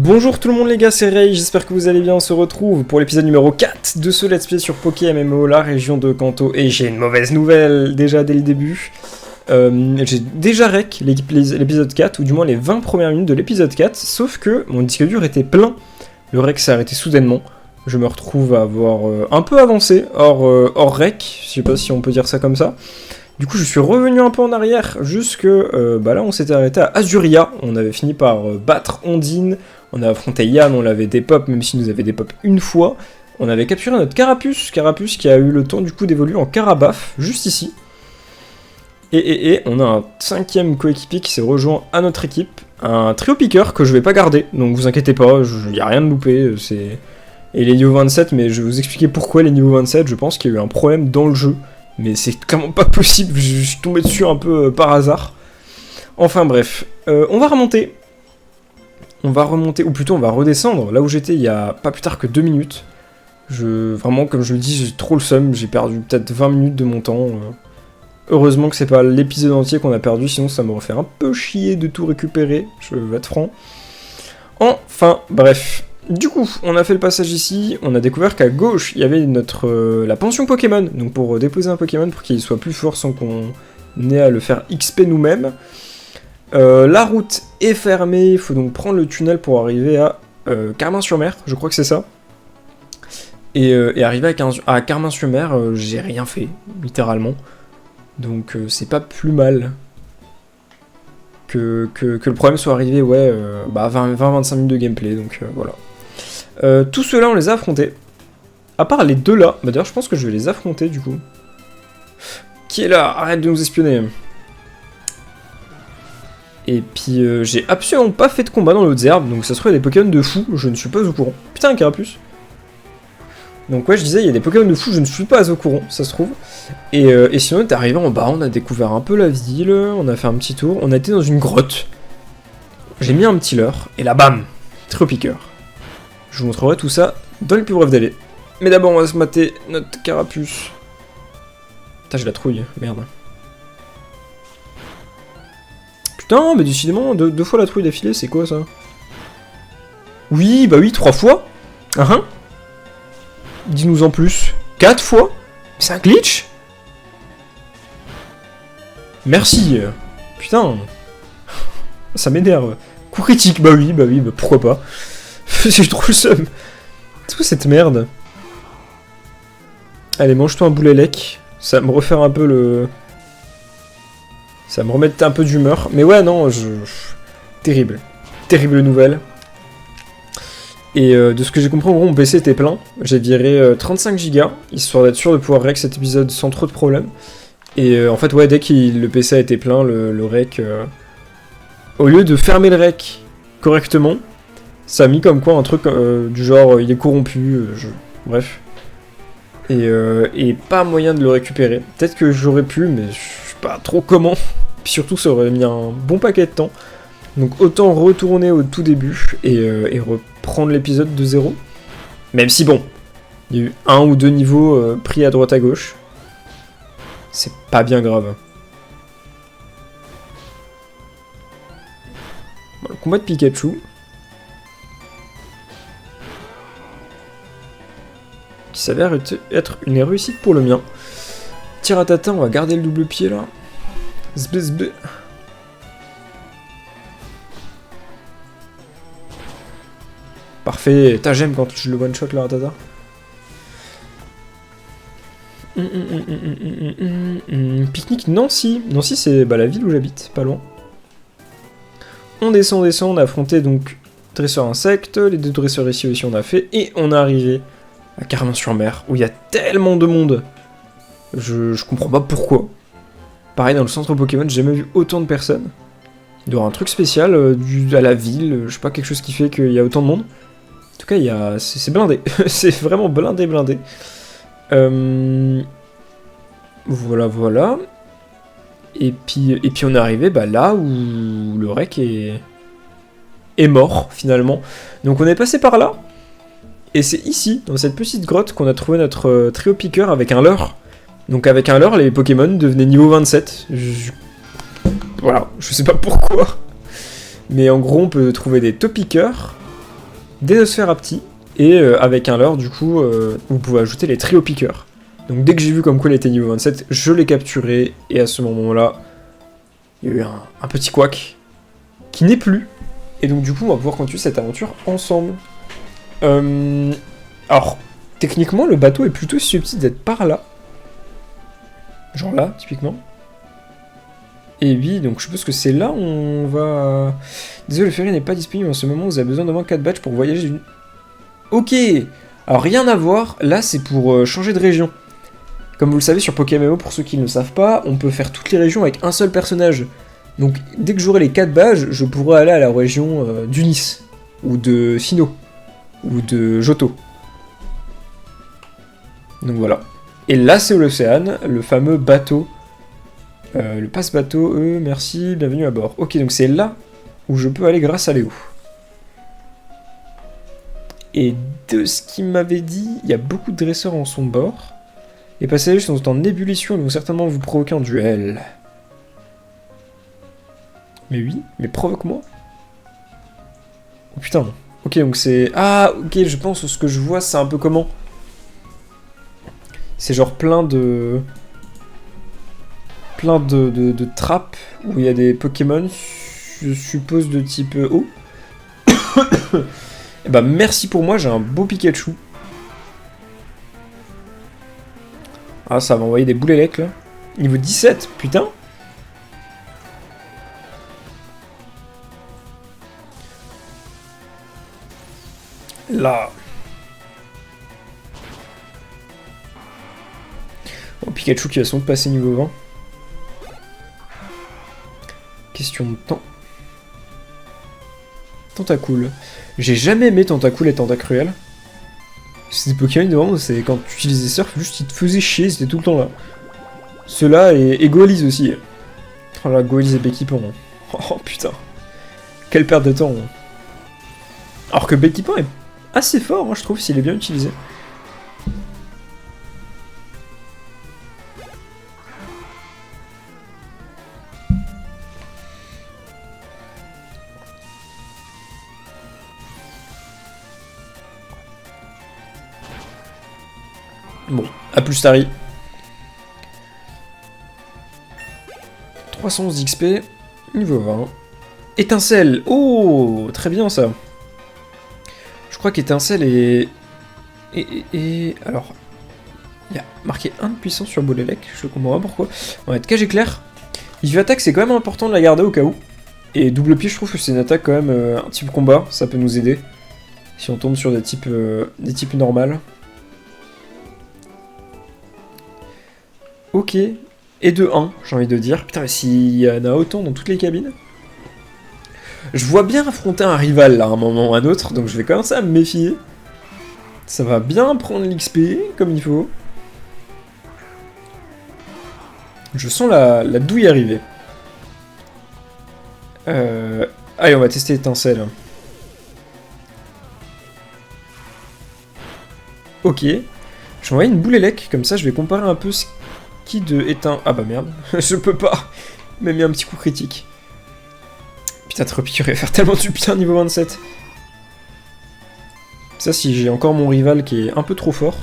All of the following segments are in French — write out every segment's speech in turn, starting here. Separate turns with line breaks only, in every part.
Bonjour tout le monde les gars, c'est Ray, j'espère que vous allez bien, on se retrouve pour l'épisode numéro 4 de ce let's play sur Poké MMO, la région de Kanto, et j'ai une mauvaise nouvelle déjà dès le début. J'ai déjà rec l'épisode 4, ou du moins les 20 premières minutes de l'épisode 4, sauf que mon disque dur était plein, le rec s'est arrêté soudainement, je me retrouve à avoir un peu avancé, hors rec, je sais pas si on peut dire ça comme ça. Du coup, je suis revenu un peu en arrière, jusque là, on s'était arrêté à Azuria. On avait fini par battre Ondine, on a affronté Yann, on l'avait dépop, même s'il nous avait dépop une fois. On avait capturé notre Carapuce qui a eu le temps du coup d'évoluer en Carabaf, juste ici. Et on a un 5ème coéquipier qui s'est rejoint à notre équipe, un trio piqueur que je vais pas garder, donc vous inquiétez pas, il y a rien de loupé, c'est... Et les niveaux 27, mais je vais vous expliquer pourquoi les niveaux 27, je pense qu'il y a eu un problème dans le jeu. Mais c'est clairement pas possible, je suis tombé dessus un peu par hasard. Enfin bref, on va remonter. Ou plutôt on va redescendre, là où j'étais il y a pas plus tard que 2 minutes. Vraiment, comme je le dis, j'ai trop le seum, j'ai perdu peut-être 20 minutes de mon temps. Heureusement que c'est pas l'épisode entier qu'on a perdu, sinon ça m'aurait fait un peu chier de tout récupérer, je vais être franc. Enfin, bref. Du coup, on a fait le passage ici, on a découvert qu'à gauche, il y avait la pension Pokémon, donc pour déposer un Pokémon pour qu'il soit plus fort sans qu'on ait à le faire XP nous-mêmes. La route est fermée, il faut donc prendre le tunnel pour arriver à Carmin-sur-Mer, je crois que c'est ça. Et arriver à Carmin-sur-Mer, j'ai rien fait, littéralement. Donc c'est pas plus mal que le problème soit arrivé, 20-25 minutes de gameplay, donc voilà. Tout cela on les a affrontés. À part les deux là, d'ailleurs je pense que je vais les affronter du coup. Qui est là? Arrête de nous espionner. Et puis j'ai absolument pas fait de combat dans l'autre herbe, donc ça se trouve il y a des Pokémon de fou, je ne suis pas au courant. Putain, un Carapuce. Donc ouais, je disais, il y a des Pokémon de fou, je ne suis pas au courant, ça se trouve. Et sinon on est arrivé en bas, on a découvert un peu la ville, on a fait un petit tour, on a été dans une grotte. J'ai mis un petit leurre, et là bam, trio piqueur. Je vous montrerai tout ça dans les plus brefs délais. Mais d'abord, on va se mater notre Carapuce. Putain, j'ai la trouille, merde. Putain, mais décidément, deux fois la trouille d'affilée, c'est quoi ça? Oui, bah oui, 3 fois. Dis-nous en plus. 4 fois. C'est un glitch? Merci. Putain. Ça m'énerve. Coup critique, bah oui, pourquoi pas. J'ai trop le seum. C'est quoi cette merde? Allez, mange-toi un boulet lec. Ça va me refaire un peu le... Ça va me remettre un peu d'humeur. Mais ouais, non, Terrible. Terrible nouvelle. Et de ce que j'ai compris, en gros, mon PC était plein. J'ai viré 35 Go, histoire d'être sûr de pouvoir rec cet épisode sans trop de problèmes. Et en fait, ouais, dès que le PC a été plein, le rec... Au lieu de fermer le rec correctement, ça a mis comme quoi un truc du genre il est corrompu, bref. Et pas moyen de le récupérer. Peut-être que j'aurais pu, mais je sais pas trop comment. Puis surtout ça aurait mis un bon paquet de temps. Donc autant retourner au tout début et reprendre l'épisode de zéro. Même si bon, il y a eu 1 ou 2 niveaux pris à droite à gauche. C'est pas bien grave. Bon, le combat de Pikachu. Qui s'avère être une réussite pour le mien. Tiratata, on va garder le double pied là. Zbzb. Parfait. J'aime quand je le one shot là, Ratata. Pique-nique Nancy. Nancy, c'est la ville où j'habite, pas loin. On descend, on a affronté donc dresseur insecte. Les 2 dresseurs ici aussi on a fait. Et on est arrivé à Carmin-sur-Mer, où il y a tellement de monde. Je comprends pas pourquoi. Pareil, dans le centre Pokémon, j'ai jamais vu autant de personnes. Il doit y avoir un truc spécial dû à la ville, je sais pas, quelque chose qui fait qu'il y a autant de monde. En tout cas, c'est blindé. C'est vraiment blindé. Voilà. Et puis on est arrivé là où le rec est mort, finalement. Donc on est passé par là. Et c'est ici, dans cette petite grotte, qu'on a trouvé notre trio piqueur avec un leurre. Donc avec un leurre, les Pokémon devenaient niveau 27. Voilà, je sais pas pourquoi. Mais en gros, on peut trouver des Topiqueurs, des Nosferapti, et avec un leurre, du coup, vous pouvez ajouter les trio piqueurs. Donc dès que j'ai vu comme quoi il était niveau 27, je l'ai capturé, et à ce moment-là, il y a eu un petit couac qui n'est plus. Et donc du coup, on va pouvoir continuer cette aventure ensemble. Alors, techniquement, le bateau est plutôt susceptible d'être par là. Genre là, typiquement. Et oui, donc je suppose que c'est là où on va... Désolé, le ferry n'est pas disponible en ce moment, vous avez besoin d'au moins 4 badges pour voyager d'une... Ok. Alors rien à voir, là c'est pour changer de région. Comme vous le savez sur Pokémon, pour ceux qui ne le savent pas, on peut faire toutes les régions avec un seul personnage. Donc dès que j'aurai les 4 badges, je pourrai aller à la région d'Unis, ou de Sinnoh, ou de Johto. Donc voilà. Et là c'est l'Océane, le fameux bateau. Le passe-bateau, merci, bienvenue à bord. Ok, donc c'est là où je peux aller grâce à Léo. Et de ce qu'il m'avait dit, il y a beaucoup de dresseurs en son bord. Les passagers sont en ébullition et vont certainement vous provoquer en duel. Mais oui, mais provoque-moi. Oh putain. Ok, donc c'est... Ah, ok, je pense que ce que je vois, c'est un peu comment. C'est genre plein de trappes où il y a des Pokémon, je suppose de type eau. Et bah merci pour moi, j'ai un beau Pikachu. Ah, ça va envoyer des boulets là. Niveau 17, putain. Là. Oh, Pikachu qui va sans doute passer niveau 20. Question de temps. Tentacool. J'ai jamais aimé Tentacool et Tentacruel. C'est des Pokémon vraiment, c'est quand tu utilisais Surf, juste ils te faisaient chier, c'était tout le temps là. Ceux-là et Goalies aussi. Oh là, Goalies et Becky-Pan. Oh putain. Quelle perte de temps. Alors que Becky-Pan est assez fort, hein, je trouve, s'il est bien utilisé. Bon, à plus Tari. 311 XP, niveau 20. Étincelle. Oh, très bien ça. Je crois qu'étincelle est... Alors, il y a marqué 1 de puissance sur Bolélec, je comprends pas pourquoi. On va être cage éclair. Vif attaque, c'est quand même important de la garder au cas où. Et double pied, je trouve que c'est une attaque quand même un type combat, ça peut nous aider. Si on tombe sur des types normales. Ok, et de 1, j'ai envie de dire. Putain, mais s'il y en a autant dans toutes les cabines. Je vois bien affronter un rival là, à un moment ou à un autre, donc je vais commencer à me méfier. Ça va bien prendre l'XP, comme il faut. Je sens la douille arriver. Allez, on va tester l'étincelle. Ok. Je vais envoyer une boule élec, comme ça je vais comparer un peu ce qui de éteint... Ah bah merde, je peux pas. Il m'a mis un petit coup critique. Putain, Tréopiqueur va faire tellement du bien niveau 27. Ça, si j'ai encore mon rival qui est un peu trop fort,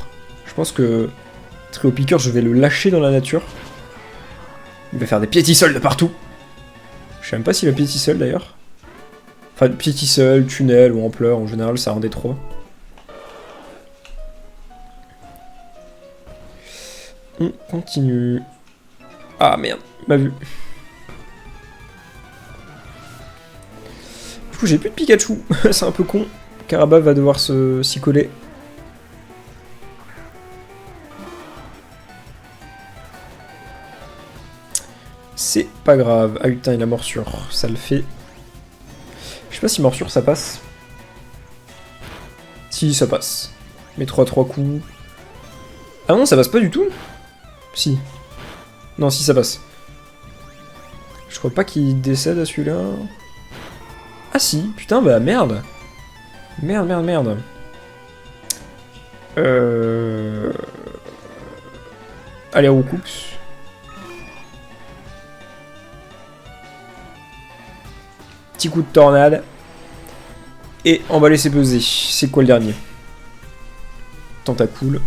je pense que Tréopiqueur, je vais le lâcher dans la nature. Il va faire des piétissoles de partout. Je sais même pas s'il a piétissole d'ailleurs. Enfin, piétissole, tunnel ou ampleur, en général, ça rend des 3. On continue. Ah merde, il m'a vu. Du coup, j'ai plus de Pikachu. C'est un peu con. Caraba va devoir s'y coller. C'est pas grave. Ah putain, il a morsure. Ça le fait. Je sais pas si morsure ça passe. Si, ça passe. Mais 3 coups. Ah non, ça passe pas du tout. Si. Non, si, ça passe. Je crois pas qu'il décède à celui-là. Ah si, putain, bah merde. Merde. Allez, Roucoups. Petit coup de tornade. Et emballer ses pesées. C'est quoi le dernier? Tentacool.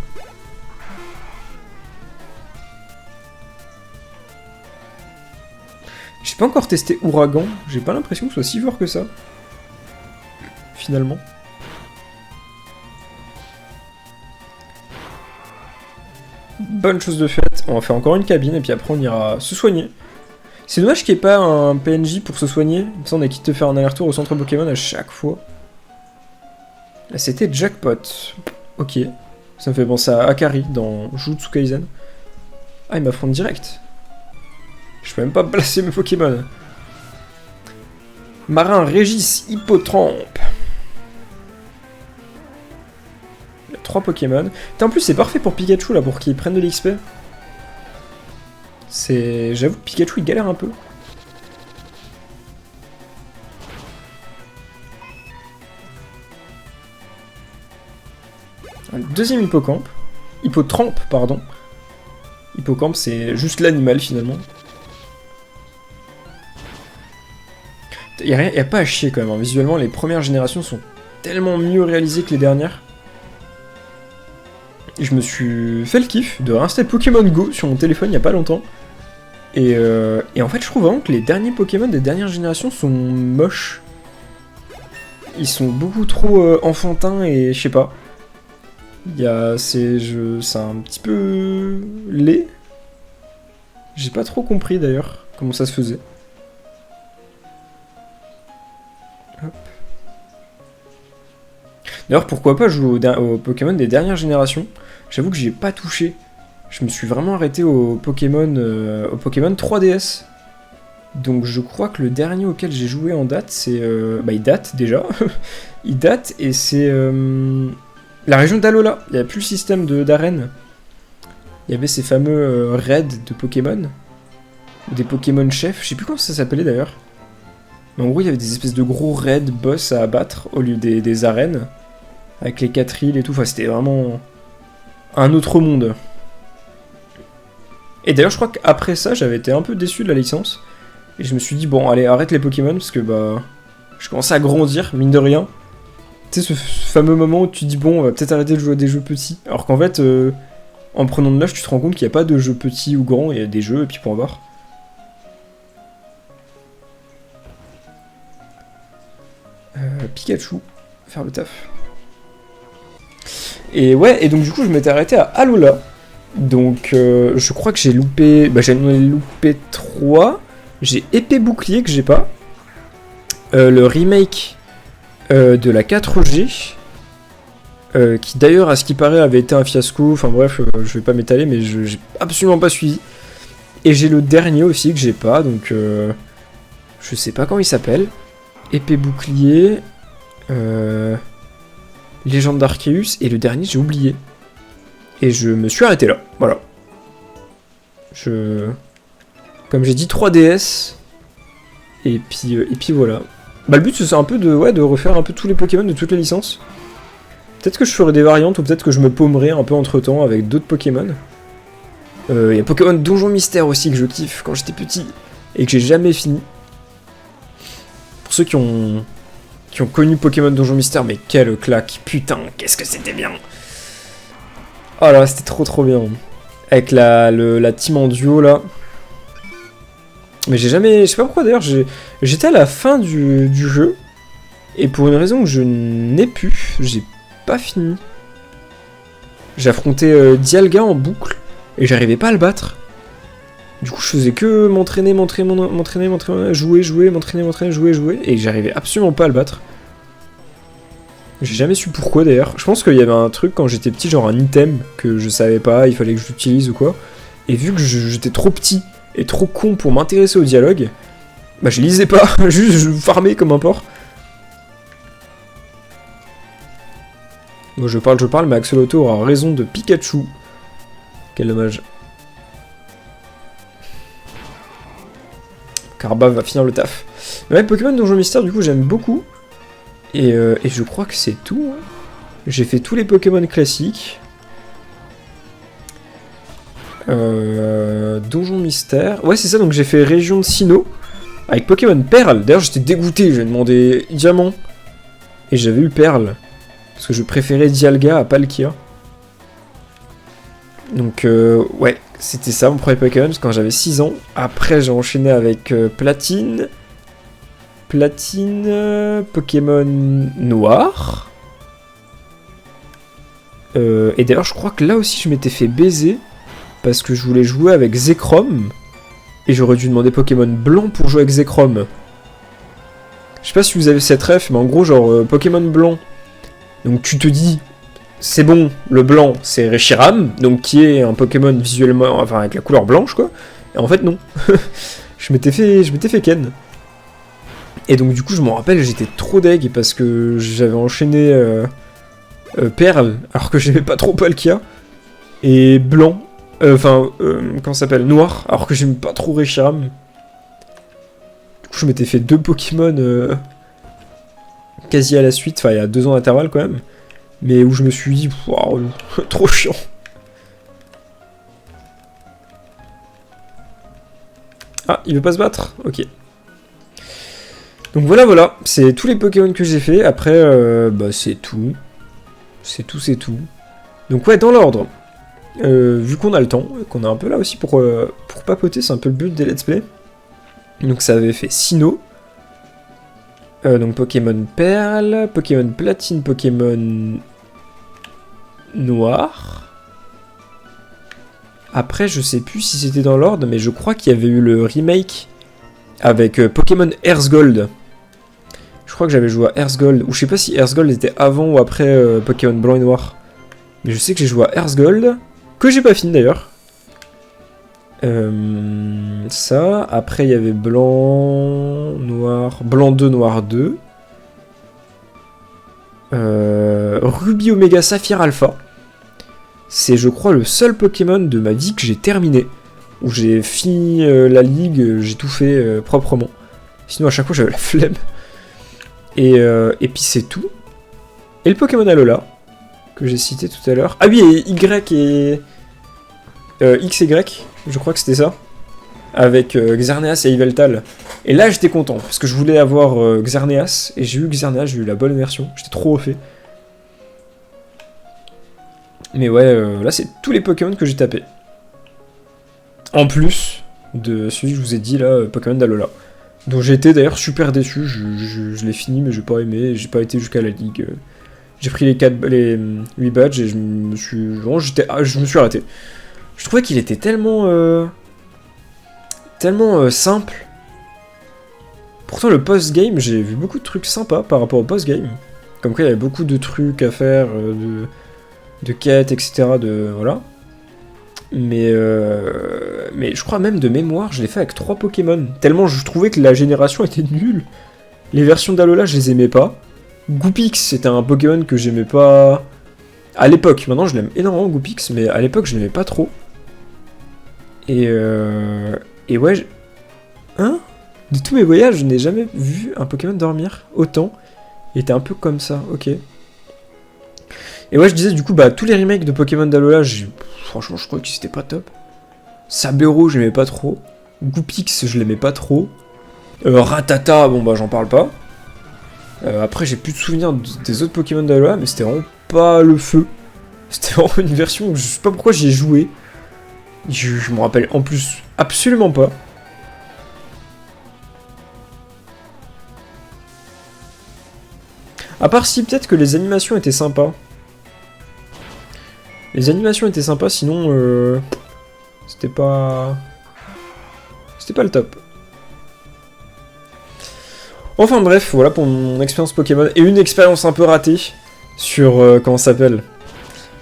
J'ai pas encore testé Ouragan. J'ai pas l'impression que ce soit si fort que ça. Finalement. Bonne chose de faite. On va faire encore une cabine et puis après on ira se soigner. C'est dommage qu'il n'y ait pas un PNJ pour se soigner. Comme ça on a quitte de faire un aller-retour au centre Pokémon à chaque fois. Là c'était Jackpot. Ok. Ça me fait penser à Akari dans Jujutsu Kaisen. Ah il m'affronte direct. Je peux même pas placer mes Pokémon. Marin Régis Hippotrampe. Il y a 3 Pokémon. En plus c'est parfait pour Pikachu là pour qu'il prenne de l'XP. J'avoue que Pikachu il galère un peu. Un deuxième hippocampe. Hippotrampe, pardon. Hippocampe c'est juste l'animal finalement. Y a pas à chier quand même, hein. Visuellement les premières générations sont tellement mieux réalisées que les dernières. Et je me suis fait le kiff de réinstaller Pokémon Go sur mon téléphone il y a pas longtemps. Et en fait je trouve vraiment que les derniers Pokémon des dernières générations sont moches. Ils sont beaucoup trop enfantins et je sais pas. C'est un petit peu laid. J'ai pas trop compris d'ailleurs comment ça se faisait. D'ailleurs, pourquoi pas jouer aux Pokémon des dernières générations? J'avoue que j'y ai pas touché. Je me suis vraiment arrêté au Pokémon 3DS. Donc je crois que le dernier auquel j'ai joué en date, c'est... bah il date déjà. Il date et c'est... la région d'Alola. Il n'y avait plus le système d'arène. Il y avait ces fameux raids de Pokémon. Des Pokémon chefs. Je sais plus comment ça s'appelait d'ailleurs. Mais en gros, il y avait des espèces de gros raids boss à abattre au lieu des arènes. Avec les 4 îles et tout. Enfin, c'était vraiment un autre monde. Et d'ailleurs, je crois qu'après ça, j'avais été un peu déçu de la licence. Et je me suis dit, bon, allez, arrête les Pokémon, parce que, bah... je commençais à grandir, mine de rien. Tu sais, ce fameux moment où tu te dis, bon, on va peut-être arrêter de jouer à des jeux petits. Alors qu'en fait, en prenant de l'âge, tu te rends compte qu'il n'y a pas de jeux petits ou grands, il y a des jeux, et puis point barre. Pikachu, faire le taf. Et ouais, et donc du coup, je m'étais arrêté à Alola. Donc, je crois que j'ai loupé... Bah, j'en ai loupé 3. J'ai épée bouclier que j'ai pas. Le remake de la 4G. Qui d'ailleurs, à ce qui paraît, avait été un fiasco. Enfin bref, je vais pas m'étaler, mais j'ai absolument pas suivi. Et j'ai le dernier aussi que j'ai pas, donc... je sais pas comment il s'appelle. Épée bouclier... Légende d'Arceus, et le dernier, j'ai oublié. Et je me suis arrêté là, voilà. Comme j'ai dit, 3DS. Et puis voilà. Bah le but c'est un peu de refaire un peu tous les Pokémon de toutes les licences. Peut-être que je ferai des variantes, ou peut-être que je me paumerai un peu entre temps avec d'autres Pokémon. Il y a Pokémon Donjon Mystère aussi que je kiffe quand j'étais petit, et que j'ai jamais fini. Pour ceux qui ont connu Pokémon Donjon Mystère, mais quelle claque, putain, qu'est-ce que c'était bien. Oh là, c'était trop bien. Avec la team en duo là. Mais j'ai jamais... Je sais pas pourquoi d'ailleurs, j'étais à la fin du jeu. Et pour une raison que je n'ai pu, j'ai pas fini. J'ai affronté Dialga en boucle, et j'arrivais pas à le battre. Du coup, je faisais que m'entraîner, jouer, m'entraîner, jouer, et j'arrivais absolument pas à le battre. J'ai jamais su pourquoi d'ailleurs. Je pense qu'il y avait un truc quand j'étais petit, genre un item que je savais pas, il fallait que je l'utilise ou quoi. Et vu que j'étais trop petit et trop con pour m'intéresser au dialogue, bah je lisais pas, juste je farmais comme un porc. Moi je parle, mais Axolotl aura raison de Pikachu. Quel dommage. Carba va finir le taf. Mais ouais, Pokémon Donjon Mystère, du coup, j'aime beaucoup. Et je crois que c'est tout. Hein. J'ai fait tous les Pokémon classiques. Donjon Mystère. Ouais, c'est ça, donc j'ai fait Région de Sinnoh. Avec Pokémon Perle. D'ailleurs, j'étais dégoûté, j'ai demandé Diamant. Et j'avais eu Perle. Parce que je préférais Dialga à Palkia. Donc ouais, c'était ça mon premier Pokémon quand j'avais 6 ans. Après j'ai enchaîné avec Platine. Pokémon Noir. Et d'ailleurs je crois que là aussi je m'étais fait baiser. Parce que je voulais jouer avec Zekrom. Et j'aurais dû demander Pokémon Blanc pour jouer avec Zekrom. Je sais pas si vous avez cette ref, mais en gros genre Pokémon Blanc. Donc tu te dis... C'est bon, le blanc, c'est Reshiram, donc qui est un Pokémon visuellement, enfin avec la couleur blanche, quoi. Et en fait, non. je m'étais fait ken. Et donc, du coup, je m'en rappelle, j'étais trop deg parce que j'avais enchaîné Perle, alors que j'aimais pas trop Palkia, et blanc, comment ça s'appelle, noir, alors que j'aimais pas trop Reshiram. Du coup, je m'étais fait 2 Pokémon quasi à la suite, enfin, il y a 2 ans d'intervalle quand même. Mais où je me suis dit, waouh, trop chiant. Ah, il veut pas se battre? Ok. Donc voilà, c'est tous les Pokémon que j'ai fait. Après, bah c'est tout. C'est tout. Donc ouais, dans l'ordre. Vu qu'on a le temps, qu'on est un peu là aussi pour papoter, c'est un peu le but des let's play. Donc ça avait fait Sinnoh. Donc Pokémon Perle, Pokémon Platine, Pokémon Noir. Après, je sais plus si c'était dans l'ordre, mais je crois qu'il y avait eu le remake avec Pokémon Earth Gold. Je crois que j'avais joué à Earth Gold, ou je sais pas si Earth Gold était avant ou après Pokémon Blanc et Noir. Mais je sais que j'ai joué à Earth Gold, que j'ai pas fini d'ailleurs. Ça, après il y avait Blanc, Noir, Blanc 2, Noir 2. Ruby Omega Saphir Alpha. C'est, je crois, le seul Pokémon de ma vie que j'ai terminé. Où j'ai fini la ligue, j'ai tout fait proprement. Sinon, à chaque fois, j'avais la flemme. Et puis, c'est tout. Et le Pokémon Alola, que j'ai cité tout à l'heure. Ah oui, et Y et... X et Y, je crois que c'était ça. Avec Xerneas et Yveltal. Et là, j'étais content, parce que je voulais avoir Xerneas, et j'ai eu Xerneas, j'ai eu la bonne version. J'étais trop refait. Mais ouais, là, c'est tous les Pokémon que j'ai tapés. En plus de celui que je vous ai dit, là, Pokémon d'Alola. Donc j'ai été d'ailleurs super déçu, je l'ai fini, mais j'ai pas aimé, j'ai pas été jusqu'à la ligue. J'ai pris les 8 badges et je me suis arrêté. Je trouvais qu'il était tellement simple. Pourtant le post-game, j'ai vu beaucoup de trucs sympas par rapport au post-game. Comme quoi il y avait beaucoup de trucs à faire, de quêtes, etc. Voilà. Mais je crois même de mémoire, je l'ai fait avec 3 Pokémon. Tellement je trouvais que la génération était nulle. Les versions d'Alola, je les aimais pas. Goopix, c'était un Pokémon que j'aimais pas à l'époque. Maintenant, je l'aime énormément, Goopix, mais à l'époque, je l'aimais pas trop. Et ouais... Hein? De tous mes voyages, je n'ai jamais vu un Pokémon dormir autant. Il était un peu comme ça, ok. Et ouais, je disais, du coup, bah, tous les remakes de Pokémon d'Alola, franchement, je crois que c'était pas top. Sabero, j'aimais pas trop. Goopix, je l'aimais pas trop. Ratata, bon bah, j'en parle pas. Après, j'ai plus de souvenirs des autres Pokémon d'Alola, mais c'était vraiment pas le feu. C'était vraiment une version, je sais pas pourquoi j'y ai joué. Je me rappelle en plus absolument pas. À part si peut-être que les animations étaient sympas. Les animations étaient sympas, sinon c'était pas le top. Enfin bref, voilà pour mon expérience Pokémon. Et une expérience un peu ratée sur... comment ça s'appelle?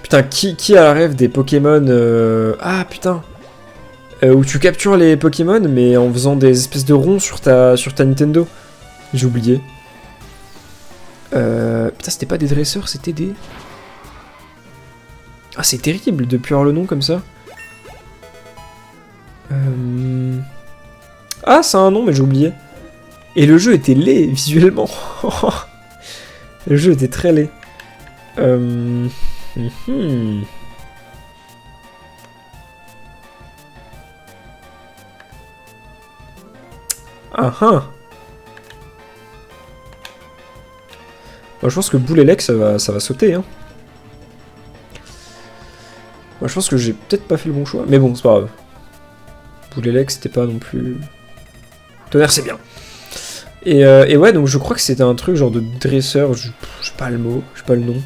Putain, qui a la rêve des Pokémon... Ah putain, où tu captures les Pokémon, mais en faisant des espèces de ronds sur ta Nintendo. J'ai oublié. Putain, c'était pas des dresseurs, c'était des... Ah, c'est terrible de puer le nom comme ça. Ah, c'est un nom, mais j'ai oublié. Et le jeu était laid, visuellement. Le jeu était très laid. Moi, je pense que Boulélec, ça va sauter. Hein. Moi, je pense que j'ai peut-être pas fait le bon choix. Mais bon, c'est pas grave. Boulélec, c'était pas non plus... Tonnerre, c'est bien. Et ouais, donc je crois que c'était un truc genre de dresseur, je sais pas le mot, je sais pas le nom.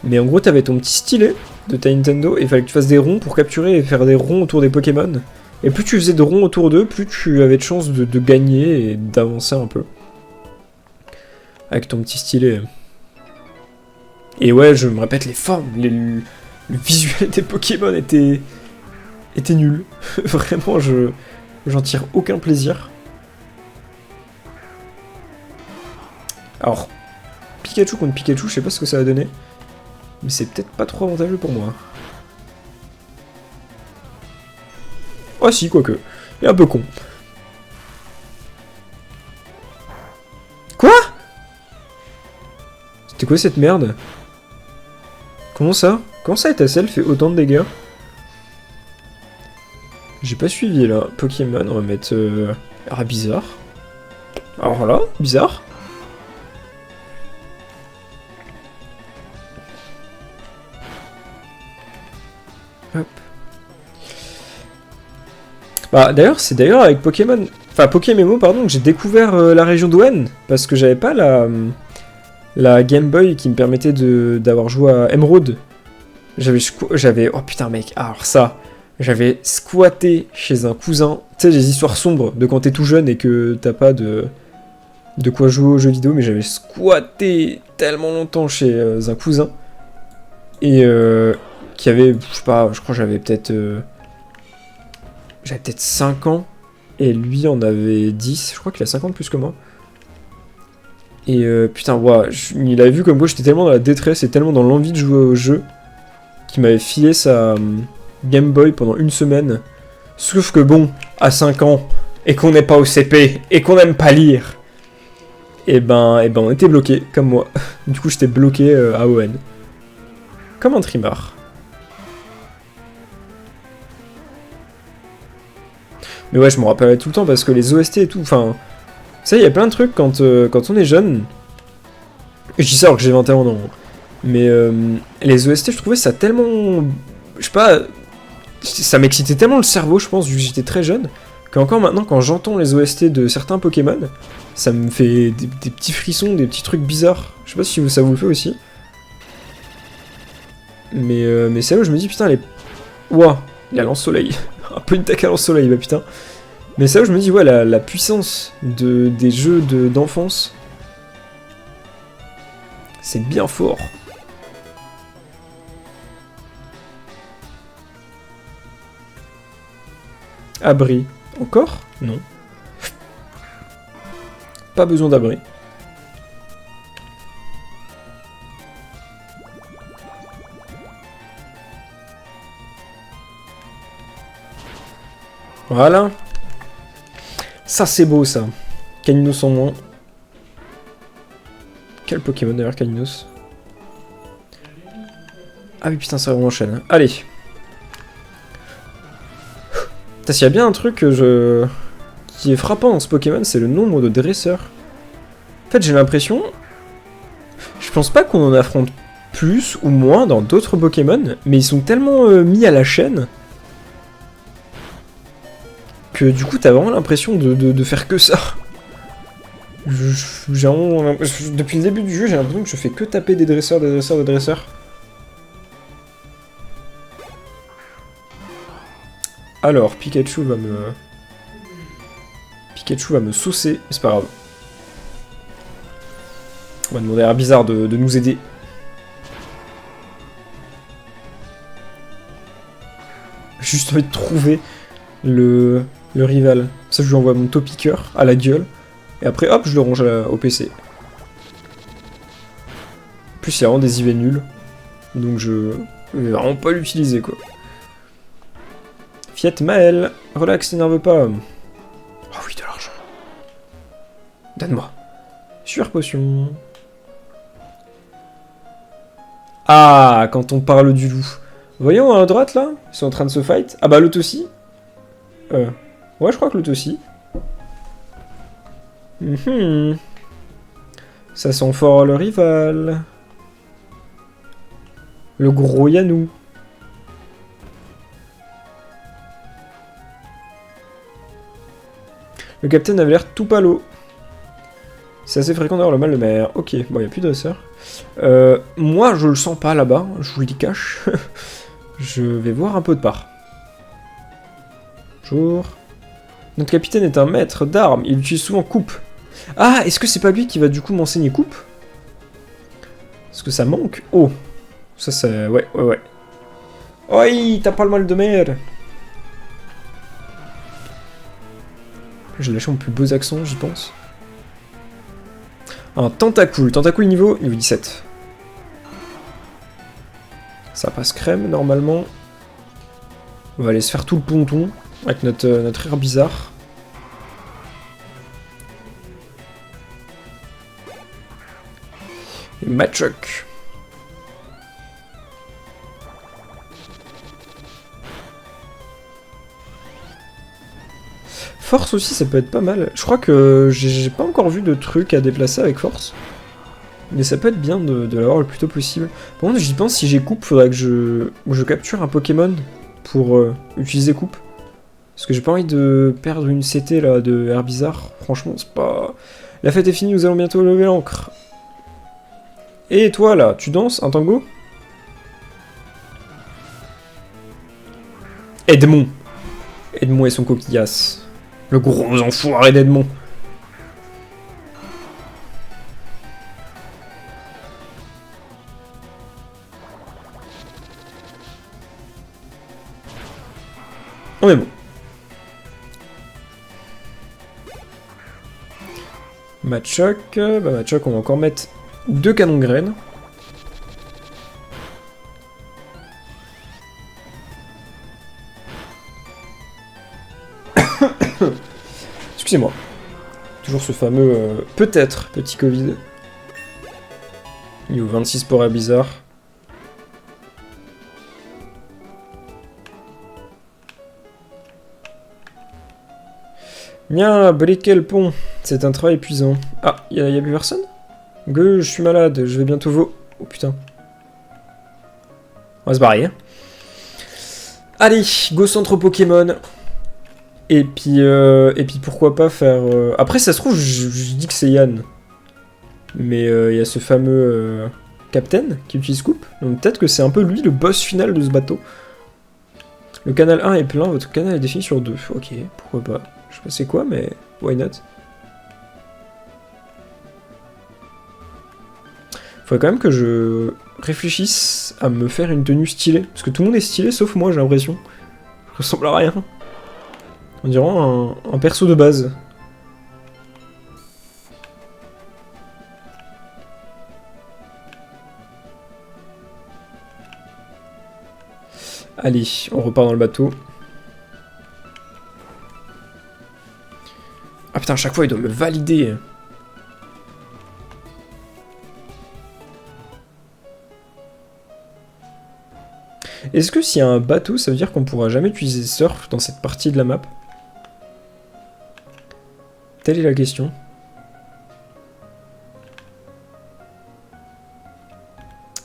Mais en gros, t'avais ton petit stylet de ta Nintendo, et il fallait que tu fasses des ronds pour capturer et faire des ronds autour des Pokémon. Et plus tu faisais de ronds autour d'eux, plus tu avais de chances de gagner et d'avancer un peu. Avec ton petit stylet. Et ouais, je me répète, les formes, le visuel des Pokémon était nul. Vraiment, j'en tire aucun plaisir. Alors, Pikachu contre Pikachu, je sais pas ce que ça va donner. Mais c'est peut-être pas trop avantageux pour moi. Ah si, quoique. Il est un peu con. Quoi? C'était quoi cette merde? Comment ça? Comment ça Etacel fait autant de dégâts? J'ai pas suivi là. Pokémon, on va mettre... Ah, bizarre. Alors là, bizarre. Hop. Bah d'ailleurs, c'est d'ailleurs avec Pokémon... Enfin, Pokémon, pardon, que j'ai découvert la région d'Owen. Parce que j'avais pas la Game Boy qui me permettait d'avoir joué à Emerald. J'avais... Oh putain mec, alors ça... J'avais squatté chez un cousin. Tu sais, les histoires sombres de quand t'es tout jeune et que t'as pas de quoi jouer aux jeux vidéo, mais j'avais squatté tellement longtemps chez un cousin. Et qui avait, je sais pas, je crois que j'avais peut-être 5 ans. Et lui en avait 10, je crois qu'il a 50 plus que moi. Et putain, ouais, il avait vu comme quoi j'étais tellement dans la détresse et tellement dans l'envie de jouer au jeu qu'il m'avait filé sa Game Boy pendant une semaine. Sauf que bon, à 5 ans, et qu'on n'est pas au CP, et qu'on n'aime pas lire, et ben on était bloqué, comme moi. Du coup j'étais bloqué à ON. Comme un trimard. Mais ouais, je me rappellerai tout le temps parce que les OST et tout, enfin... Tu sais, il y a plein de trucs quand on est jeune. Je dis ça alors que j'ai 21 ans. Mais les OST, je trouvais ça tellement... Je sais pas... Ça m'excitait tellement le cerveau, je pense, vu que j'étais très jeune, qu'encore maintenant, quand j'entends les OST de certains Pokémon, ça me fait des petits frissons, des petits trucs bizarres. Je sais pas si ça vous le fait aussi. Mais c'est là où je me dis, putain, les... Ouah, il a lance-soleil. Un peu une tac à lance-soleil, bah putain. Mais c'est là où je me dis, ouais, la puissance des jeux d'enfance, c'est bien fort. Abri. Encore? Non. Pas besoin d'abri. Voilà. Ça, c'est beau, ça. Caninos en moins. Quel Pokémon, d'ailleurs, Caninos? Ah oui, putain, ça enchaîne. Allez. S'il y a bien un truc qui est frappant dans ce Pokémon, c'est le nombre de dresseurs. En fait, j'ai l'impression... Je pense pas qu'on en affronte plus ou moins dans d'autres Pokémon, mais ils sont tellement mis à la chaîne que du coup, t'as vraiment l'impression de faire que ça. Depuis le début du jeu, j'ai l'impression que je fais que taper des dresseurs, des dresseurs, des dresseurs. Alors, Pikachu va me saucer, mais c'est pas grave. On va demander à Bizarre de nous aider. J'ai juste envie de trouver le rival. Ça, je lui envoie mon Topiqueur à la gueule. Et après, hop, je le range au PC. En plus, il y a vraiment des IV nuls. Donc je vais vraiment pas l'utiliser, quoi. Fiat Maël, relax, t'énerve pas. Oh oui, de l'argent. Donne-moi. Super potion. Ah, quand on parle du loup. Voyons à droite, là. Ils sont en train de se fight. Ah bah, l'autre aussi. Ouais, je crois que l'autre aussi. Ça sent fort le rival. Le gros Yanou. Le capitaine avait l'air tout palo. C'est assez fréquent d'avoir le mal de mer. Ok, bon, il n'y a plus de sœur. Moi, je le sens pas là-bas, je vous le dis cache. Je vais voir un peu de part. Bonjour. Notre capitaine est un maître d'armes, il utilise souvent coupe. Ah, est-ce que c'est pas lui qui va du coup m'enseigner coupe? Est-ce que ça manque? Oh, ça c'est... Ouais. Oi, t'as pas le mal de mer. J'ai lâché mon plus beaux accents, j'y pense. Un tentacule. Tentacule niveau 17. Ça passe crème, normalement. On va aller se faire tout le ponton avec notre air bizarre. Et Machoc. Force aussi, ça peut être pas mal. Je crois que j'ai pas encore vu de trucs à déplacer avec force. Mais ça peut être bien de l'avoir le plus tôt possible. Par contre, j'y pense, si j'ai coupe, faudrait que je capture un Pokémon pour utiliser coupe. Parce que j'ai pas envie de perdre une CT là de Herbizarre. Franchement, c'est pas... La fête est finie, nous allons bientôt lever l'ancre. Et toi là, tu danses un tango? Edmond. Edmond et son coquillasse. Le gros enfoiré d'Edmond. On est bon. Machoc. Bah Machoc, on va encore mettre 2 canons graines. Excusez-moi. Toujours ce fameux peut-être petit Covid. Niveau 26 pour Herbizarre. Bien, briquer le pont. C'est un travail épuisant. Ah, y a plus personne? Je suis malade, je vais bientôt Oh putain. On va se barrer. Hein. Allez, go centre Pokémon. Et puis pourquoi pas faire... Après, ça se trouve, je dis que c'est Yann. Mais il y a ce fameux Captain qui utilise coupe. Donc peut-être que c'est un peu lui le boss final de ce bateau. Le canal 1 est plein, votre canal est défini sur 2. Ok, pourquoi pas. Je sais pas c'est quoi, mais why not? Faudrait quand même que je réfléchisse à me faire une tenue stylée. Parce que tout le monde est stylé sauf moi, j'ai l'impression. Je ressemble à rien. On dirait un perso de base. Allez, on repart dans le bateau. Ah putain, à chaque fois il doit me valider. Est-ce que s'il y a un bateau, ça veut dire qu'on pourra jamais utiliser surf dans cette partie de la map? Telle est la question.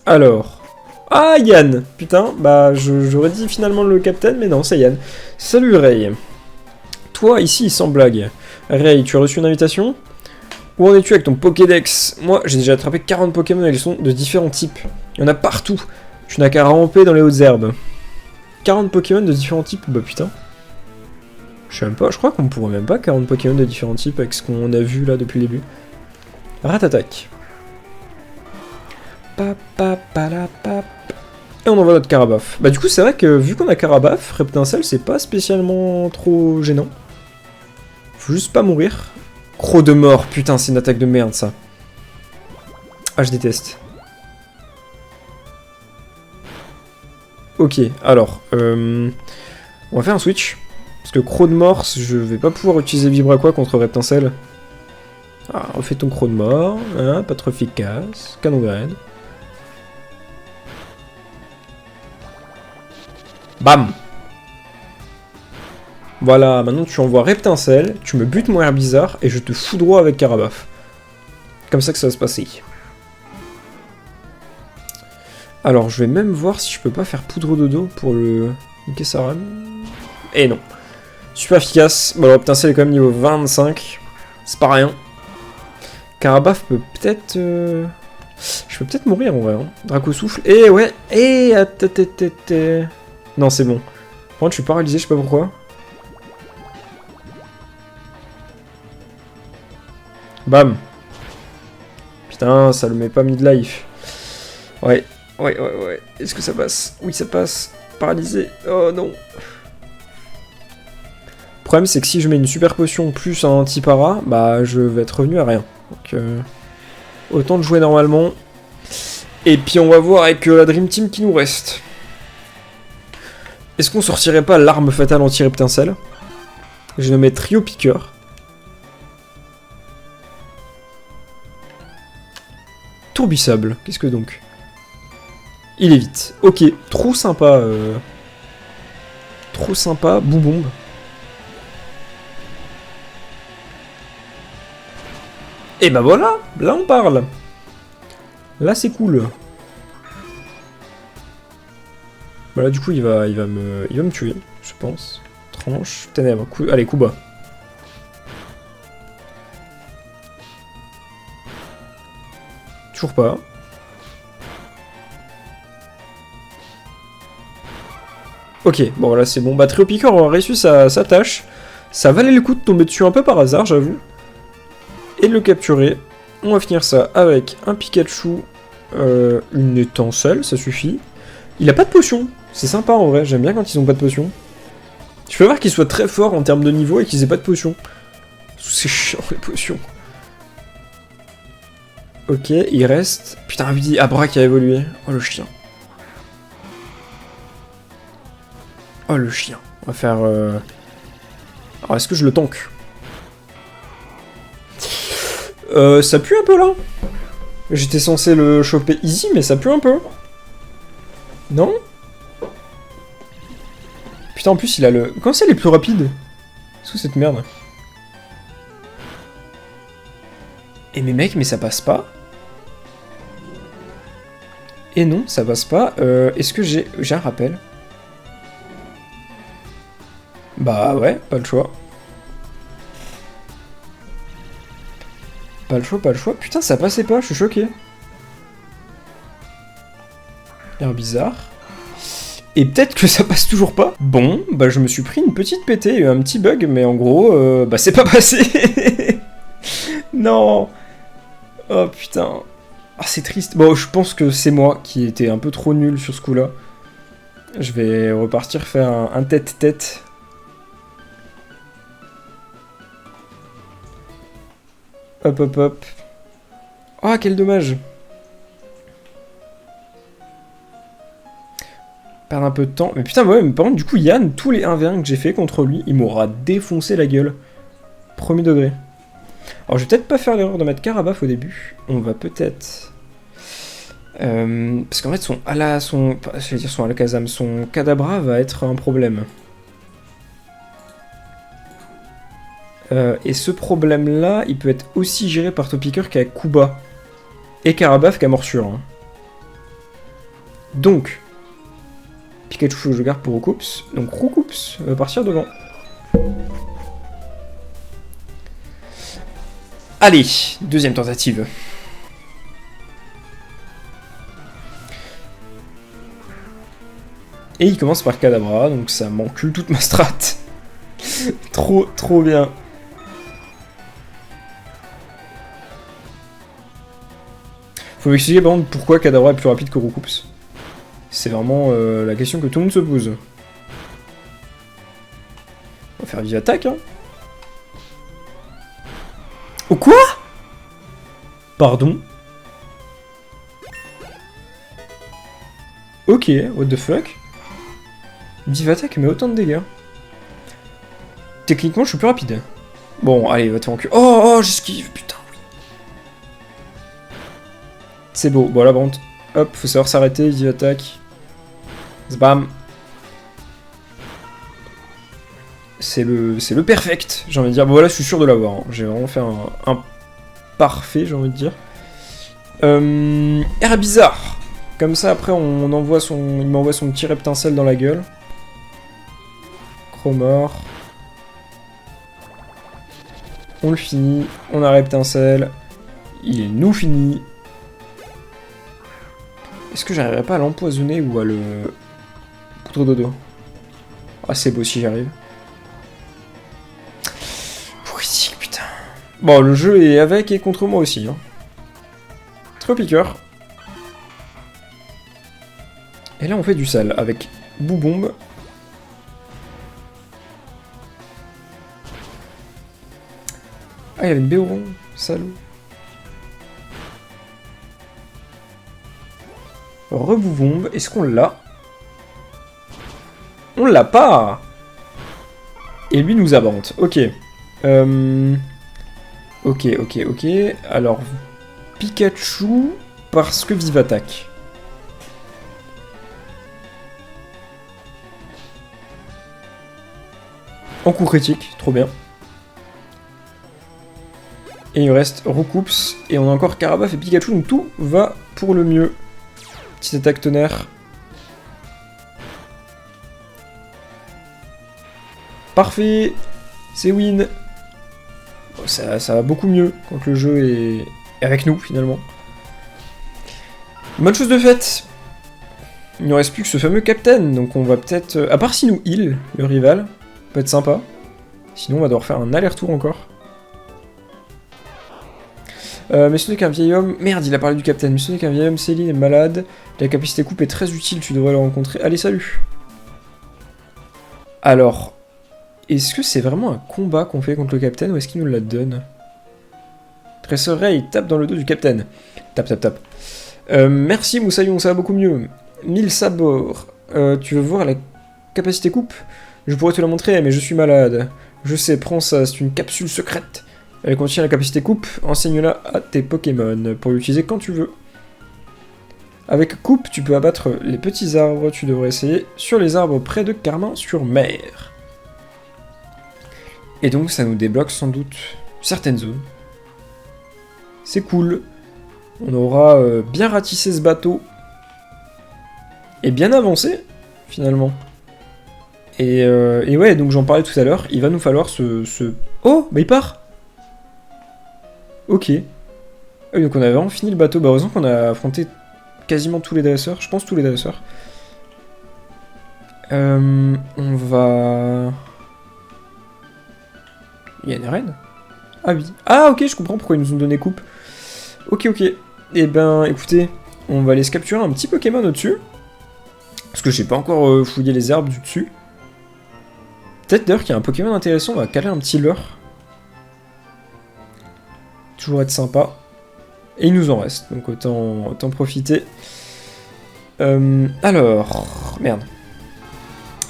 Alors... Ah, Yann! Putain, bah j'aurais dit finalement le capitaine, mais non, c'est Yann. Salut Ray. Toi, ici, sans blague. Ray, tu as reçu une invitation? Où en es-tu avec ton Pokédex? Moi, j'ai déjà attrapé 40 Pokémon et ils sont de différents types. Il y en a partout. Tu n'as qu'à ramper dans les hautes herbes. 40 Pokémon de différents types? Bah putain. Je sais même pas, je crois qu'on pourrait même pas 40 Pokémon de différents types avec ce qu'on a vu là depuis le début. Ratatak. Et on envoie notre Carabaf. Bah du coup c'est vrai que vu qu'on a Carabaf, Reptincelle c'est pas spécialement trop gênant. Faut juste pas mourir. Croc de mort, putain c'est une attaque de merde ça. Ah je déteste. Ok, alors, on va faire un switch. Parce que Croc de mort, je vais pas pouvoir utiliser Vibraqua contre Reptincelle. Ah, refais ton Croc de mort, hein, pas trop efficace. Canon graine. Bam! Voilà, maintenant tu envoies Reptincelle, tu me butes mon Herbizarre et je te foudroie avec Carabaf. comme ça que ça va se passer. Alors, je vais même voir si je peux pas faire poudre de dos pour le Nikesaran. Et non. Super efficace. Bon alors, Étincelle est quand même niveau 25. C'est pas rien. Karabaf peut peut-être... Je peux peut-être mourir en vrai. Hein. Draco souffle. Et ouais. Et... Non, c'est bon. Par contre, je suis paralysé, je sais pas pourquoi. Bam. Putain, ça le met pas mid-life. Ouais. Ouais. Est-ce que ça passe? Oui, ça passe. Paralysé. Oh non. Le problème, c'est que si je mets une super potion plus un anti-para, bah je vais être revenu à rien. Donc, autant de jouer normalement. Et puis on va voir avec la Dream Team qui nous reste. Est-ce qu'on sortirait pas l'arme fatale anti-reptincelle? J'ai nommé Trio Piqueur. Tourbissable, qu'est-ce que donc? Il évite. Ok, trop sympa. Trop sympa, Boubombe. Et bah voilà, là on parle. Là c'est cool. Bah là du coup il va me tuer, je pense. Tranche, ténèbres, coup, allez coup bas. Toujours pas. Ok, bon voilà c'est bon. Bah Trio Piqueur aura réussi sa tâche. Ça valait le coup de tomber dessus un peu par hasard, j'avoue. Et de le capturer. On va finir ça avec un Pikachu, une étincelle, ça suffit. Il a pas de potion, c'est sympa en vrai, j'aime bien quand ils ont pas de potion. Je peux voir qu'ils soient très forts en termes de niveau et qu'ils aient pas de potion. C'est chiant les potions. Ok, il reste... Putain, un dit Abra qui a évolué. Oh le chien. Oh le chien. On va faire... Alors est-ce que je le tank? Ça pue un peu là. J'étais censé le choper easy, mais ça pue un peu. Non? Putain, en plus il a le... Comment ça il est plus rapide? Sous cette merde. Et mais mec, mais ça passe pas. Et non, ça passe pas. Est-ce que j'ai un rappel? Bah ouais, pas le choix. Pas le choix, pas le choix. Putain, ça passait pas, je suis choqué. L'air bizarre. Et peut-être que ça passe toujours pas. Bon, bah je me suis pris une petite pétée, il y a eu un petit bug, mais en gros, bah c'est pas passé. Non. Oh putain. Ah c'est triste. Bon, je pense que c'est moi qui étais un peu trop nul sur ce coup-là. Je vais repartir faire un tête-tête. Hop hop hop. Ah quel dommage. Perdre un peu de temps. Mais putain ouais, mais par contre du coup Yann, tous les 1v1 que j'ai fait contre lui, il m'aura défoncé la gueule. Premier degré. Alors je vais peut-être pas faire l'erreur de mettre Karabaf au début. On va peut-être... parce qu'en fait son Alakazam, son Kadabra va être un problème. Et ce problème-là, il peut être aussi géré par Topiqueur qui a Kuba. Et Karabaf qui a Morsure. Hein. Donc, Pikachu je garde pour Roucoups. Donc Roucoups va partir devant. Allez, deuxième tentative. Et il commence par Kadabra, donc ça m'encule toute ma strat. Trop bien. Faut m'expliquer par contre pourquoi Kadabra est plus rapide que Roucoups. C'est vraiment la question que tout le monde se pose. On va faire vive attaque, hein. Oh quoi? Pardon? Ok, what the fuck? Vive attaque mais autant de dégâts. Techniquement je suis plus rapide. Bon allez va te faire enculer. Oh j'esquive putain. C'est beau, bon là par contre, hop, faut savoir s'arrêter, vive attaque. Zbam. C'est le perfect, j'ai envie de dire. Bon voilà, je suis sûr de l'avoir. Hein. J'ai vraiment fait parfait, j'ai envie de dire. Air bizarre. Comme ça, après, il m'envoie son petit reptincelle dans la gueule. Chromor. On le finit. On a reptincelle. Il nous finit. Est-ce que j'arriverai pas à l'empoisonner ou à le... Poudre dodo. Ah, c'est beau si j'y arrive. Pourritique, putain. Bon, le jeu est avec et contre moi aussi. Hein. Trop piqueur. Et là, on fait du sale avec Boubombe. Ah, il y avait une Béoron, salaud. Reboubombe, est-ce qu'on l'a? On l'a pas! Et lui nous abante, ok. Ok. Alors, Pikachu, parce que vive attaque. En coup critique, trop bien. Et il reste Roucoups, et on a encore Carabaf et Pikachu, donc tout va pour le mieux. Petite attaque tonnerre. Parfait, c'est win. Bon, ça va beaucoup mieux quand le jeu est avec nous, finalement. Bonne chose de faite. Il ne reste plus que ce fameux Captain, donc on va peut-être... À part si nous heal, le rival, peut être sympa. Sinon, on va devoir faire un aller-retour encore. Mais ce n'est qu'un vieil homme... Merde, il a parlé du Captain. Mais ce n'est qu'un vieil homme, Céline est malade. La capacité coupe est très utile, tu devrais le rencontrer. Allez, salut. Alors, est-ce que c'est vraiment un combat qu'on fait contre le Captain ou est-ce qu'il nous la donne? Dresseur Ray tape dans le dos du Captain. Tape. Merci Moussaillon, ça va beaucoup mieux. 1000 sabords. Tu veux voir la capacité coupe? Je pourrais te la montrer, mais je suis malade. Je sais, prends ça, c'est une capsule secrète. Elle contient la capacité coupe, enseigne-la à tes Pokémon pour l'utiliser quand tu veux. Avec coupe, tu peux abattre les petits arbres, tu devrais essayer sur les arbres près de Carmin-sur-Mer. Et donc ça nous débloque sans doute certaines zones. C'est cool. On aura bien ratissé ce bateau. Et bien avancé, finalement. Et ouais, donc j'en parlais tout à l'heure, il va nous falloir ce... Oh, bah il part! Ok. Donc on a vraiment fini le bateau. Bah heureusement qu'on a affronté quasiment tous les dresseurs. Je pense tous les dresseurs. On va... Il y a une arène? Ah oui. Ah ok, je comprends pourquoi ils nous ont donné coupe. Ok. Eh ben écoutez, on va aller se capturer un petit Pokémon au-dessus. Parce que j'ai pas encore fouillé les herbes du dessus. Peut-être d'ailleurs qu'il y a un Pokémon intéressant, on va caler un petit leurre. Toujours être sympa. Et il nous en reste, donc autant profiter. Alors... Merde.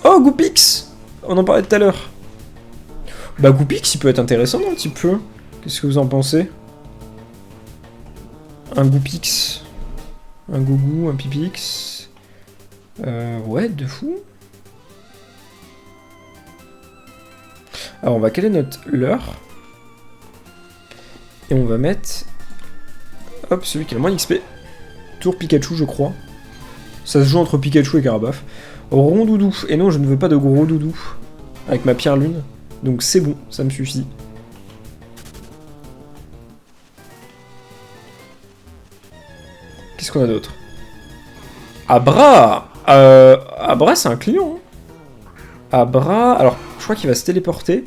Oh, Goopix! On en parlait tout à l'heure. Bah, Goopix, il peut être intéressant un petit peu. Qu'est-ce que vous en pensez? Un Goopix. Un Gougou, un Pipix. Ouais, de fou. Alors, on va caler notre leurre. Et on va mettre... Hop, celui qui a le moins d'XP. Tour Pikachu, je crois. Ça se joue entre Pikachu et Carabaf. Rondoudou. Et non, je ne veux pas de gros doudou. Avec ma pierre lune. Donc c'est bon, ça me suffit. Qu'est-ce qu'on a d'autre? Abra! Abra, c'est un client. Hein. Abra... Alors, je crois qu'il va se téléporter.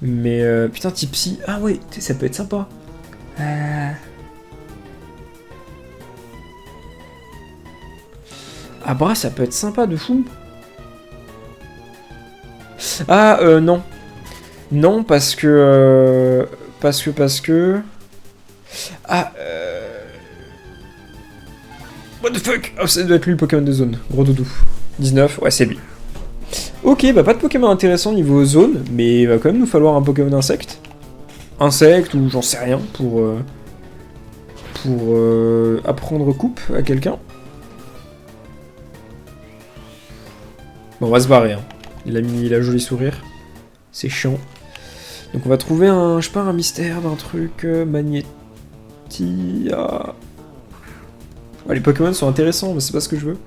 Mais putain, Tipsy. Ah ouais, ça peut être sympa. Abra, ça peut être sympa de fou. Ah, non. Non, parce que... Parce que... Ah, What the fuck? Oh, ça doit être lui le Pokémon de zone. Gros doudou. 19, ouais, c'est lui. Ok, bah pas de Pokémon intéressant niveau zone, mais il va quand même nous falloir un Pokémon insecte. Insecte, ou j'en sais rien, pour apprendre coupe à quelqu'un. Bon, on va se barrer, hein. Il a mis la jolie sourire. C'est chiant. Donc on va trouver un, je sais pas, un mystère d'un truc magnétique. petit... Ah. Ah, les Pokémon sont intéressants, mais c'est pas ce que je veux.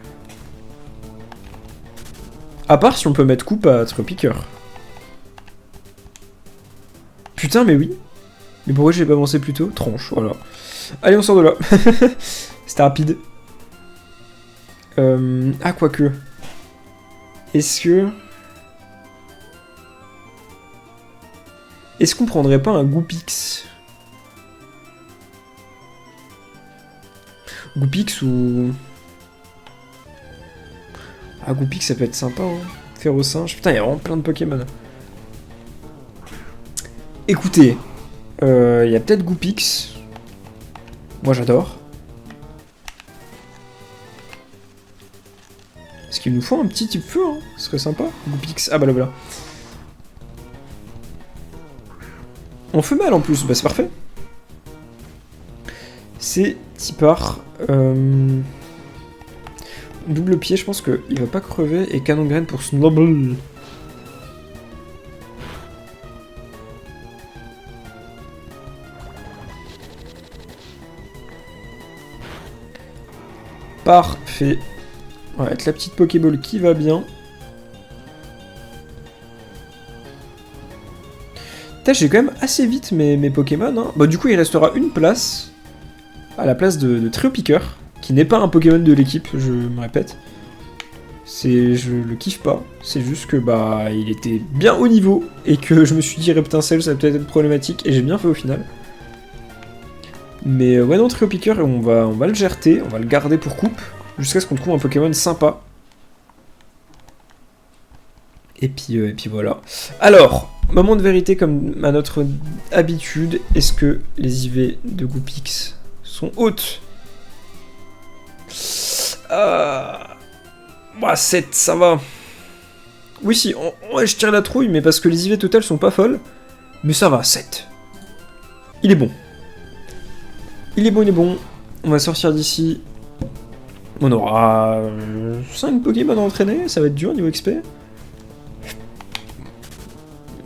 À part si on peut mettre coupe à Tropiqueur. Putain, mais oui. Mais pourquoi j'ai pas pensé plus tôt? Tranche, voilà. Allez, on sort de là. C'était rapide. Ah, quoique. Est-ce que... Est-ce qu'on prendrait pas un Goupix? Goupix ou... Ah, Goupix, ça peut être sympa, hein. Férocinge. Putain, il y a vraiment plein de Pokémon. Écoutez, il y a peut-être Goupix. Moi, j'adore. Est-ce qu'il nous faut un petit type feu, hein? Ce serait sympa. Goupix. Ah, bah là, voilà. On fait mal en plus, bah c'est parfait. C'est Tipar. Double pied, je pense qu'il va pas crever. Et canon graine pour Snowball. Parfait. On va mettre la petite Pokéball qui va bien. J'ai quand même assez vite mes Pokémon. Hein. Bah, du coup, il restera une place à la place de Triopiqueur, qui n'est pas un Pokémon de l'équipe, je me répète. Je le kiffe pas. C'est juste que bah il était bien haut niveau et que je me suis dit Reptincelle, ça va peut-être être problématique et j'ai bien fait au final. Mais ouais, non, Triopiqueur, on va le gerter, on va le garder pour coupe jusqu'à ce qu'on trouve un Pokémon sympa. Et puis voilà. Alors. Moment de vérité comme à notre habitude, est-ce que les IV de Goupix sont hautes? Bah 7, ça va. Oui si, ouais, je tire la trouille, mais parce que les IV totales sont pas folles. Mais ça va, 7. Il est bon. Il est bon, il est bon. On va sortir d'ici. On aura 5 Pokémon à entraîner, ça va être dur niveau XP.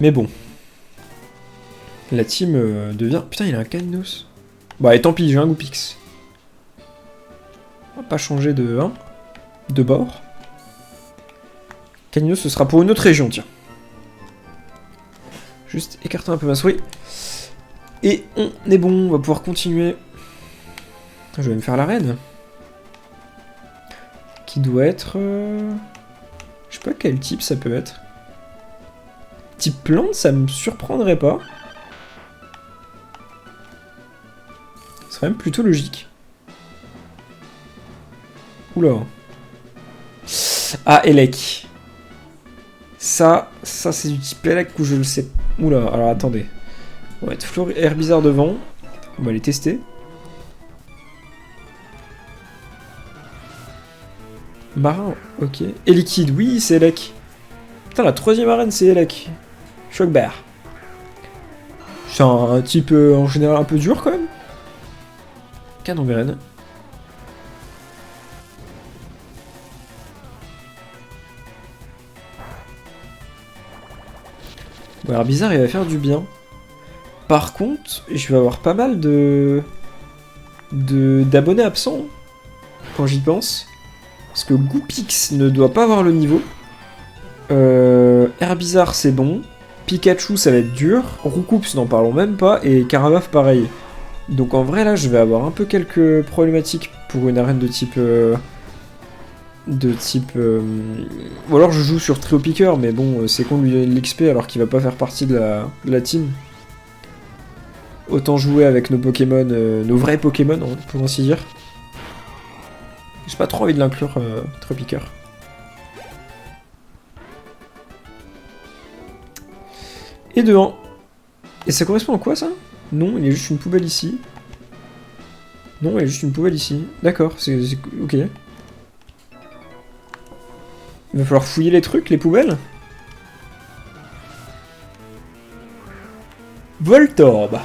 Mais bon. La team devient... Putain, il a un Caninos. Bah, et tant pis, j'ai un Goupix. On va pas changer de bord. Caninos, ce sera pour une autre région, tiens. Juste écarter un peu ma souris. Et on est bon, on va pouvoir continuer. Je vais me faire l'arène. Qui doit être... Je sais pas quel type ça peut être. Type plante, ça me surprendrait pas. C'est quand même plutôt logique. Oula. Ah, Elec. Ça c'est du type Elec où je le sais. Oula, alors attendez. On va mettre Fleur Herbizarre devant. On va les tester. Marin, ok. Et liquide, oui, c'est Elec. Putain, la troisième arène, c'est Elec. Choc-Bear. C'est un type en général un peu dur quand même. Canon graine. Bon, alors bizarre, il va faire du bien. Par contre, je vais avoir pas mal d'abonnés absents quand j'y pense. Parce que Goupix ne doit pas avoir le niveau. Herbizarre, c'est bon. Pikachu, ça va être dur. Roucoups, n'en parlons même pas. Et Carabaf, pareil. Donc en vrai, là, je vais avoir un peu quelques problématiques pour une arène de type... Ou alors je joue sur Triopiqueur, mais bon, c'est con de lui donner de l'XP alors qu'il va pas faire partie de la team. Autant jouer avec nos Pokémon, nos vrais Pokémon, pour ainsi dire. J'ai pas trop envie de l'inclure, Triopiqueur. Et de 1. Et ça correspond à quoi ça? Non, il y a juste une poubelle ici. Non, il y a juste une poubelle ici. D'accord, c'est... Ok. Il va falloir fouiller les trucs, les poubelles. Voltorb.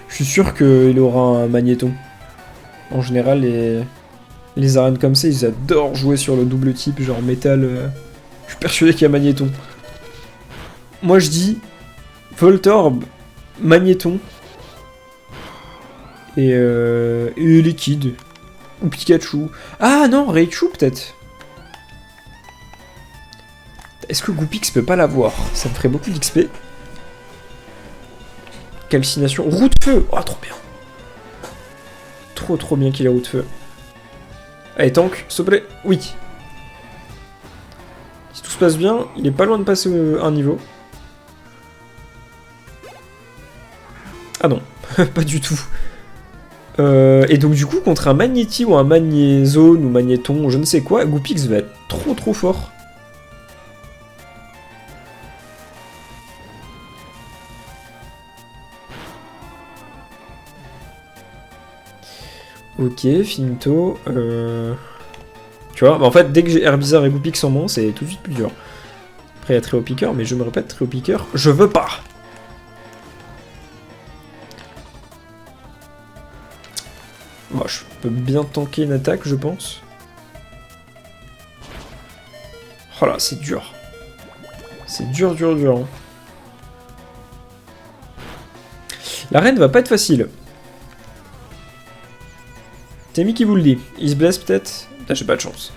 Je suis sûr qu'il aura un magnéton. En général, les arènes comme ça, ils adorent jouer sur le double type, genre métal. Je suis persuadé qu'il y a magnéton. Moi je dis Voltorb, Magnéton et Liquide. Ou Pikachu. Ah non, Raichu peut-être. Est-ce que Goopix peut pas l'avoir? Ça me ferait beaucoup d'XP. Calcination. Roue de feu. Oh, trop bien. Trop bien qu'il ait roue de feu. Allez, tank, s'il te plaît. Oui. Si tout se passe bien, il est pas loin de passer un niveau. Ah non, pas du tout. Et donc du coup, contre un Magnéti ou un Magnézone ou Magnéton, je ne sais quoi, Goopix va être trop fort. Ok, finito. Tu vois, bah en fait, dès que j'ai Herbizarre et Goopix en main, c'est tout de suite plus dur. Après, il y a Trio Piqueur, mais je me répète, Trio Piqueur, je veux pas. Bon, je peux bien tanker une attaque, je pense. Oh là, c'est dur. C'est dur. Hein. L'arène va pas être facile. C'est Mickey qui vous le dit. Il se blesse peut-être? Là, j'ai pas de chance.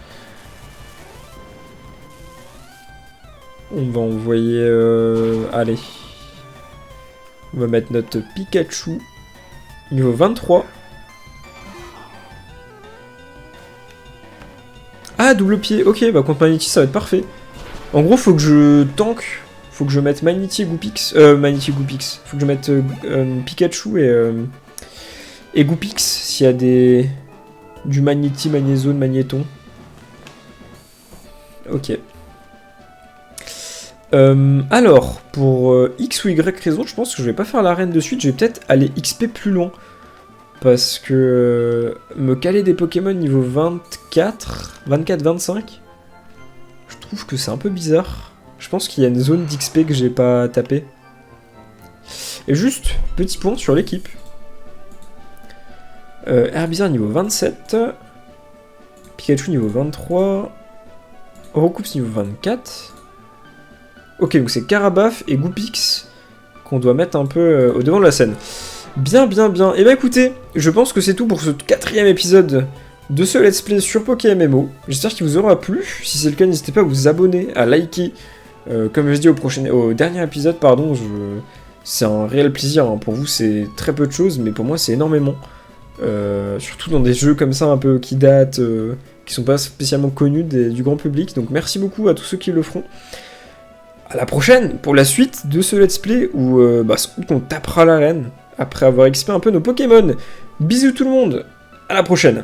On va envoyer... Allez. On va mettre notre Pikachu. Niveau 23. Ah, double pied. Ok, bah contre Magnéti, ça va être parfait. En gros, faut que je tank. Faut que je mette Magnéti et Goopix. Magnéti et Goopix. Faut que je mette Pikachu et Goopix s'il y a du Magnéti, Magnézone, Magnéton. Ok. Alors, pour X ou Y raison, je pense que je vais pas faire l'arène de suite. Je vais peut-être aller XP plus loin. Parce que me caler des Pokémon niveau 24, 25, je trouve que c'est un peu bizarre. Je pense qu'il y a une zone d'XP que j'ai pas tapé. Et juste, petit point sur l'équipe. Herbizarre niveau 27. Pikachu niveau 23. Orocoups niveau 24. Ok, donc c'est Carabaf et Goopix qu'on doit mettre un peu au devant de la scène. Bien. Et bah écoutez, je pense que c'est tout pour ce 4e épisode de ce let's play sur PokéMMO. J'espère qu'il vous aura plu. Si c'est le cas, n'hésitez pas à vous abonner, à liker. Comme je dis au dernier épisode, pardon, c'est un réel plaisir. Hein. Pour vous, c'est très peu de choses, mais pour moi, c'est énormément. Surtout dans des jeux comme ça, un peu qui datent, qui sont pas spécialement connus du grand public. Donc merci beaucoup à tous ceux qui le feront. À la prochaine pour la suite de ce let's play où on tapera l'arène après avoir expé un peu nos Pokémon. Bisous tout le monde, à la prochaine.